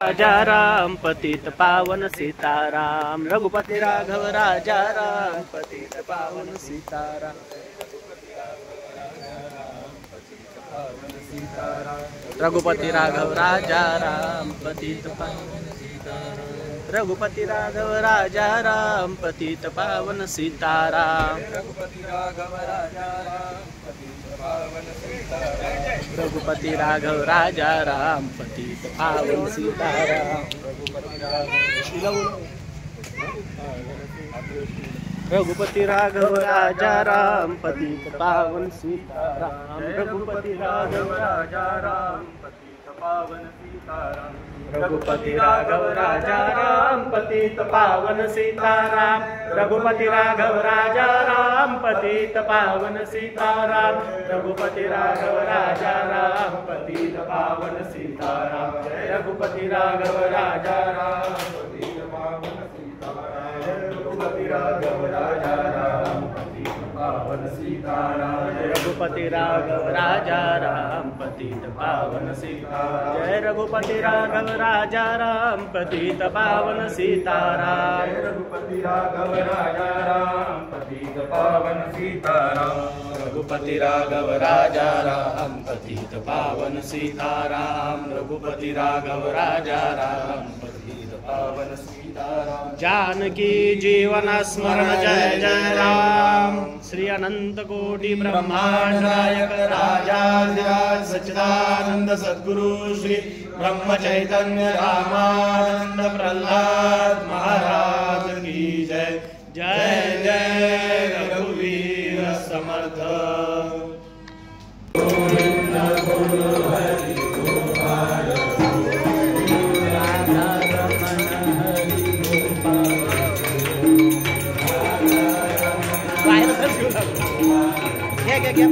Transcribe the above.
राजा राम पतित पावन सीताराम। रघुपति राघव राजा राम पतित पावन सीताराम। रघुपति राघव राजा राम पतित पावन सीताराम। रघुपति राघव राजा राम पतित पावन सीताराम। रघुपति राघव राजा राम पतित पावन सीताराम। रघुपति राघव राजा राम पतित पावन सीताराम। रघुपति राघव राजा राम पतित पावन सीताराम। रघुपति राघव राजा राम पतित पावन सीताराम। रघुपति राघव राजा राम पतित पावन सीताराम। रघुपति राघव राजा राम पतित पावन सीताराम। रघुपति राघव राजा राम पतित पावन सीताराम। रघुपति राघव राजा राम पतित पावन सीताराम। रघुपति राघव राजा राम पतित पावन सीताराम। रघुपति राघव राजा राम पतित पावन सीताराम। जय रघुपति राघव राजा राम पतित पावन सीताराम। रघुपति राघव राजा राम पतित पावन सीताराम। रघुपति राघव राजा राम पतित पावन सीताराम। रघुपति राघव राजा राम पतित पावन सीताराम। जानकी जीवन स्मरण जय जय राम। श्री अनंत कोटि ब्रह्मांड नायक राजाधिराज सच्चिदानंद सद्गुरु श्री ब्रह्म चैतन्य रामानंद प्रहलाद महाराज की जय। जय जय रघुवीर समर्थ। क्या